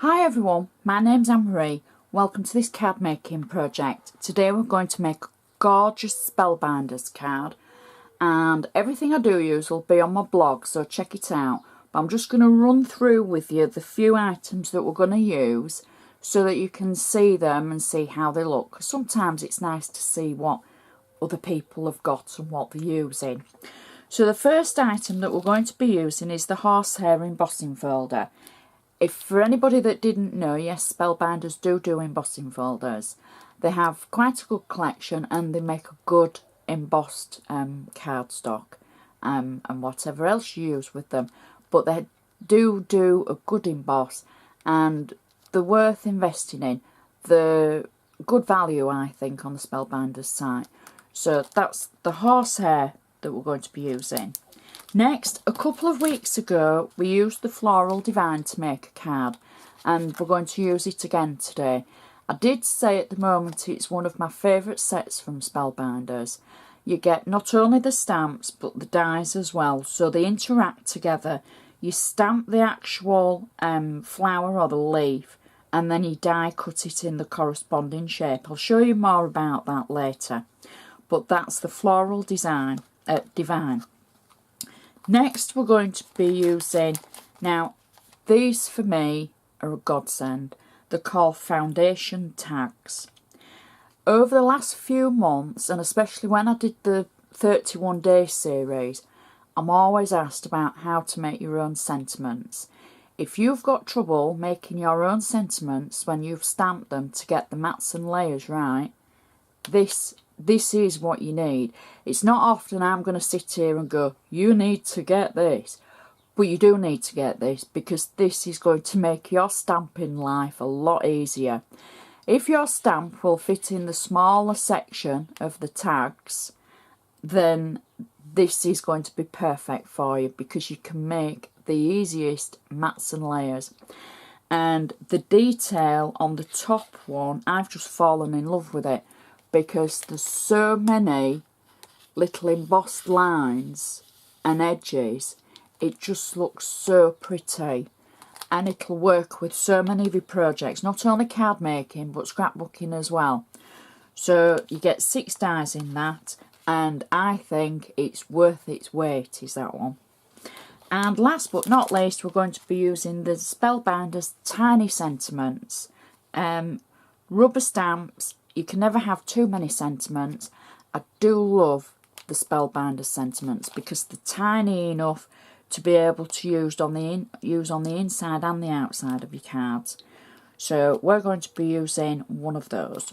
Hi everyone, my name's Anne-Marie. Welcome to this card making project. Today we're going to make a gorgeous Spellbinders card, and everything I do use will be on my blog, so check it out. But I'm just going to run through with you the few items that we're going to use so that you can see them and see how they look. Sometimes it's nice to see what other people have got and what they're using. So the first item that we're going to be using is the horsehair embossing folder. If for anybody that didn't know, yes, Spellbinders do embossing folders. They have quite a good collection and they make a good embossed cardstock and whatever else you use with them. But they do a good emboss and they're worth investing in. The good value, I think, on the Spellbinders site. So that's the horsehair that we're going to be using. Next, a couple of weeks ago, we used the Floral Divine to make a card, and we're going to use it again today. I did say at the moment it's one of my favourite sets from Spellbinders. You get not only the stamps, but the dies as well, so they interact together. You stamp the actual flower or the leaf, and then you die cut it in the corresponding shape. I'll show you more about that later, but that's the Floral Divine. Next we're going to be using, now these for me are a godsend. They're called foundation tags. Over the last few months, and especially when I did the 31 day series, I'm always asked about how to make your own sentiments. If you've got trouble making your own sentiments when you've stamped them to get the mats and layers right, this is what you need. It's not often I'm going to sit here and go, you need to get this. But you do need to get this, because this is going to make your stamping life a lot easier. If your stamp will fit in the smaller section of the tags, then this is going to be perfect for you, because you can make the easiest mats and layers. And the detail on the top one, I've just fallen in love with it, because there's so many little embossed lines and edges. It just looks so pretty, and it'll work with so many of your projects, not only card making but scrapbooking as well. So you get 6 dies in that, and I think it's worth its weight, is that one. And last but not least, we're going to be using the Spellbinders Tiny Sentiments. Rubber stamps. You can never have too many sentiments. I do love the Spellbinders sentiments because they're tiny enough to be able to use on the inside and the outside of your cards. So we're going to be using one of those.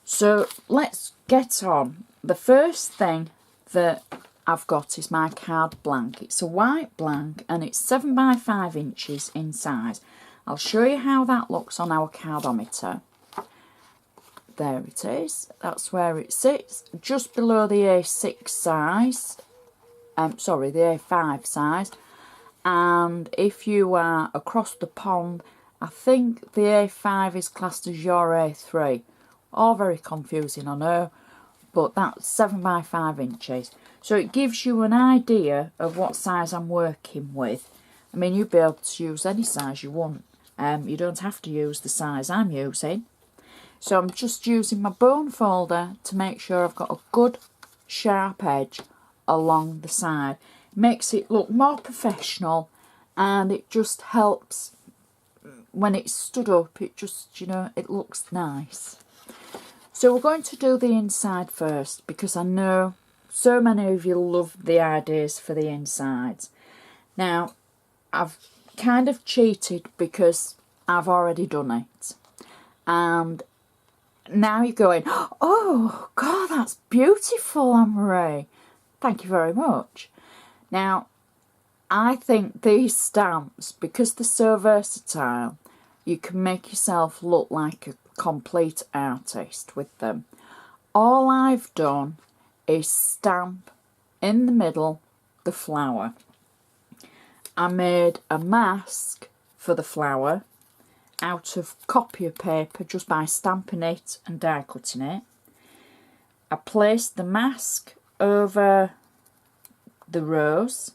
So let's get on. The first thing that I've got is my card blank. It's a white blank and it's 7 by 5 inches in size. I'll show you how that looks on our cardometer. There it is, that's where it sits, just below the A6 size, sorry, the A5 size. And if you are across the pond, I think the A5 is classed as your A3. All very confusing, I know, but that's 7 by 5 inches. So it gives you an idea of what size I'm working with. I mean, you'd be able to use any size you want. You don't have to use the size I'm using. So I'm just using my bone folder to make sure I've got a good sharp edge along the side. It makes it look more professional, and it just helps when it's stood up. It just, you know, it looks nice. So we're going to do the inside first, because I know so many of you love the ideas for the insides. Now, I've kind of cheated because I've already done it. And now you're going, oh, God, that's beautiful, Anne-Marie. Thank you very much. Now, I think these stamps, because they're so versatile, you can make yourself look like a complete artist with them. All I've done is stamp in the middle the flower. I made a mask for the flower out of copier paper just by stamping it and die cutting it. I placed the mask over the rose,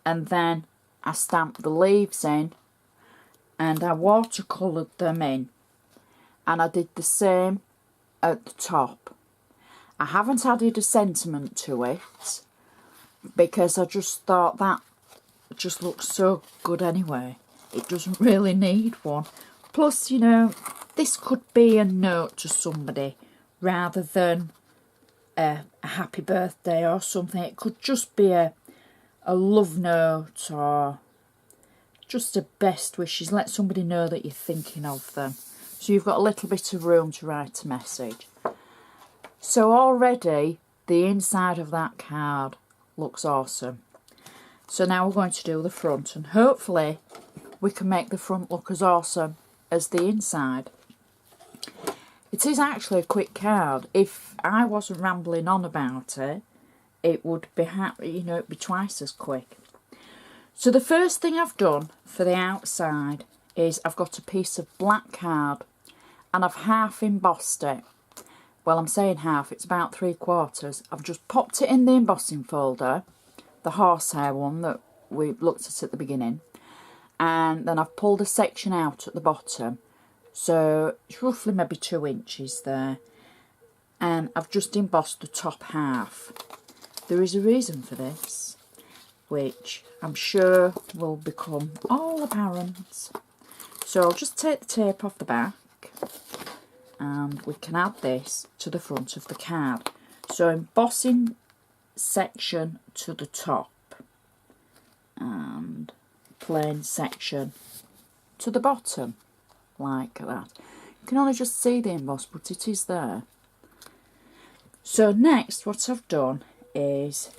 and then I stamped the leaves in and I watercoloured them in, and I did the same at the top. I haven't added a sentiment to it because I just thought that just looks so good anyway. It doesn't really need one. Plus, you know, this could be a note to somebody rather than a happy birthday or something. It could just be a love note or just a best wishes. Let somebody know that you're thinking of them. So you've got a little bit of room to write a message. So already the inside of that card looks awesome. So now we're going to do the front, and hopefully we can make the front look as awesome as the inside. It is actually a quick card. If I wasn't rambling on about it, it would be, it'd be twice as quick. So the first thing I've done for the outside is I've got a piece of black card and I've half embossed it. Well, I'm saying half, it's about 3/4. I've just popped it in the embossing folder, the horsehair one that we looked at the beginning, and then I've pulled a section out at the bottom, so it's roughly maybe 2 inches there, and I've just embossed the top half. There is a reason for this, which I'm sure will become all apparent. So I'll just take the tape off the back, and we can add this to the front of the card. So embossing section to the top and plain section to the bottom, like that. You can only just see the emboss, but it is there. So next what I've done is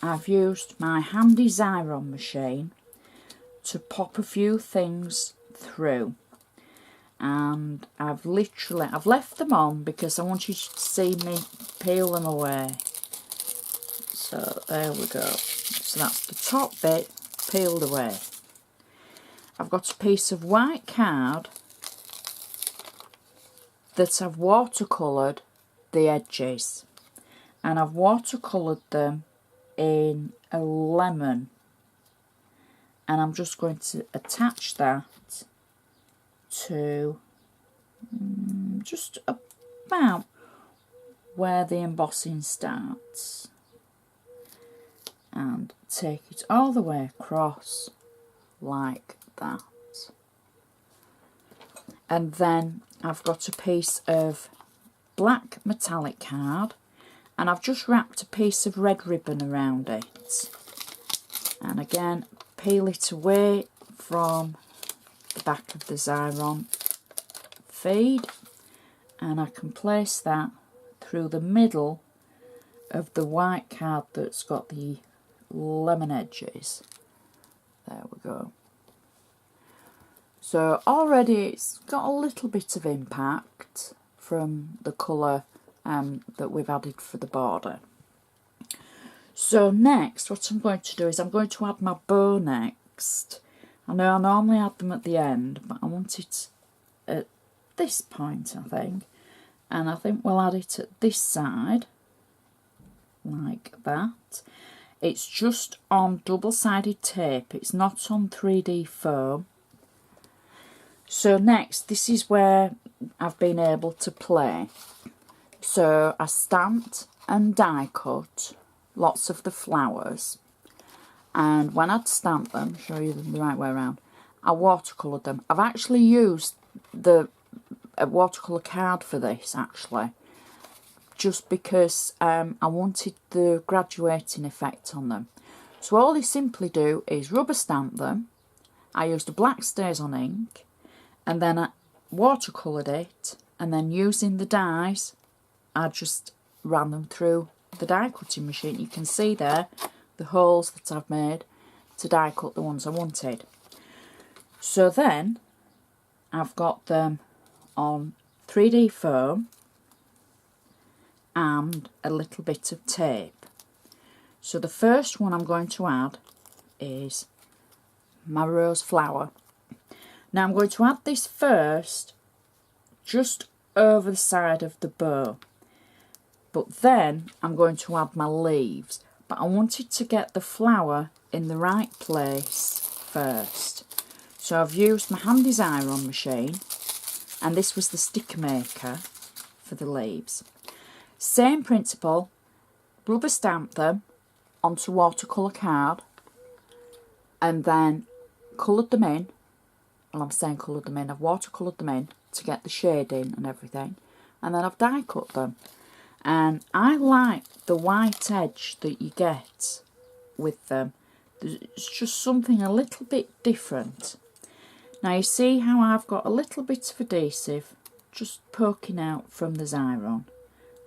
I've used my handy Xyron machine to pop a few things through, and I've left them on because I want you to see me peel them away. So there we go. So that's the top bit peeled away. I've got a piece of white card that I've watercoloured the edges, and I've watercoloured them in a lemon, and I'm just going to attach that to just about where the embossing starts, and take it all the way across like that. And then I've got a piece of black metallic card, and I've just wrapped a piece of red ribbon around it, and again peel it away from the back of the Xyron feed, and I can place that through the middle of the white card that's got the lemon edges. There we go. So already it's got a little bit of impact from the colour that we've added for the border. So next what I'm going to do is I'm going to add my bow next. I know I normally add them at the end, but I want it at this point, I think. And I think we'll add it at this side, like that. It's just on double-sided tape, it's not on 3D foam. So next, this is where I've been able to play. So I stamped and die cut lots of the flowers, and when I'd stamped them, show you them the right way around, I watercoloured them. I've actually used the watercolour card for this, actually, just because I wanted the graduating effect on them. So all you simply do is rubber stamp them. I used a black StazOn ink, and then I watercoloured it, and then using the dies I just ran them through the die cutting machine. You can see there the holes that I've made to die cut the ones I wanted. So then I've got them on 3D foam and a little bit of tape. So the first one I'm going to add is my rose flower. Now I'm going to add this first just over the side of the bow, but then I'm going to add my leaves, but I wanted to get the flower in the right place first. So I've used my handy Xyron machine, and this was the sticker maker for the leaves. Same principle, rubber stamp them onto watercolour card, and then coloured them in. Well, I'm saying coloured them in, I've watercoloured them in to get the shading and everything, and then I've die cut them. And I like the white edge that you get with them. It's just something a little bit different. Now you see how I've got a little bit of adhesive just poking out from the Xyron.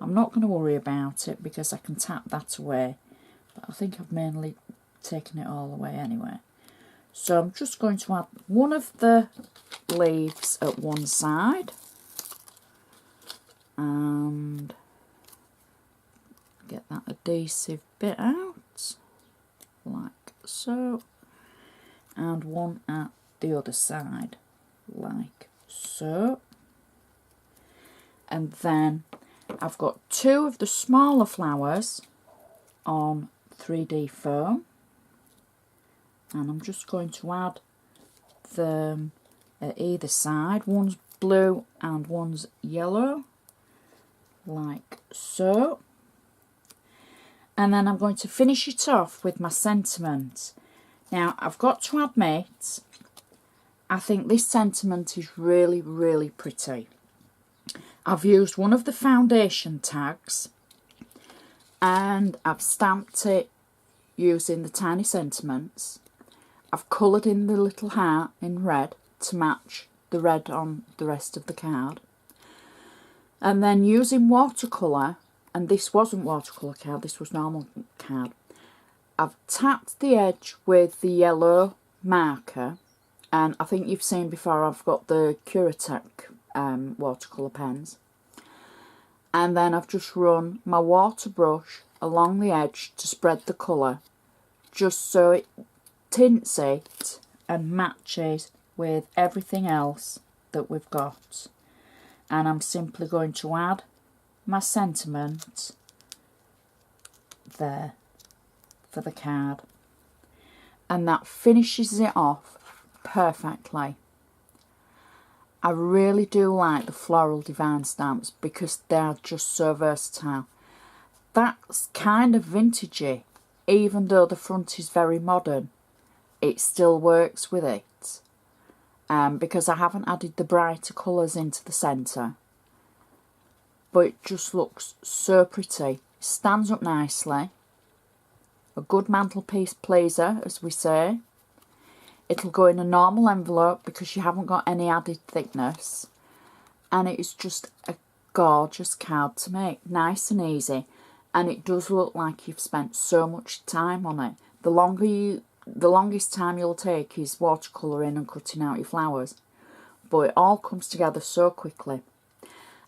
I'm not going to worry about it because I can tap that away, but I think I've mainly taken it all away anyway. So I'm just going to add one of the leaves at one side and get that adhesive bit out like so, and one at the other side like so. And then I've got two of the smaller flowers on 3D foam, and I'm just going to add them at either side. One's blue and one's yellow like so. And then I'm going to finish it off with my sentiment. Now I've got to admit, I think this sentiment is really, really pretty. I've used one of the foundation tags and I've stamped it using the tiny sentiments. I've coloured in the little heart in red to match the red on the rest of the card. And then using watercolour, and this wasn't watercolour card, this was normal card, I've tapped the edge with the yellow marker, and I think you've seen before I've got the Curatech watercolour pens, and then I've just run my water brush along the edge to spread the colour, just so it tints it and matches with everything else that we've got. And I'm simply going to add my sentiment there for the card, and that finishes it off perfectly. I really do like the Floral Divine stamps because they're just so versatile. That's kind of vintagey, even though the front is very modern. It still works with it, because I haven't added the brighter colours into the centre. But it just looks so pretty. It stands up nicely. A good mantelpiece pleaser, as we say. It'll go in a normal envelope because you haven't got any added thickness. And it is just a gorgeous card to make. Nice and easy. And it does look like you've spent so much time on it. The longest time you'll take is watercolouring and cutting out your flowers. But it all comes together so quickly.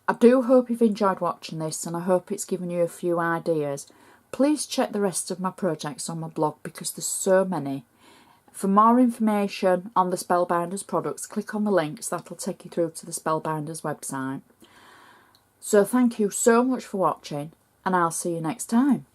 I do hope you've enjoyed watching this, and I hope it's given you a few ideas. Please check the rest of my projects on my blog because there's so many. For more information on the Spellbinders products, click on the links. That'll take you through to the Spellbinders website. So thank you so much for watching, and I'll see you next time.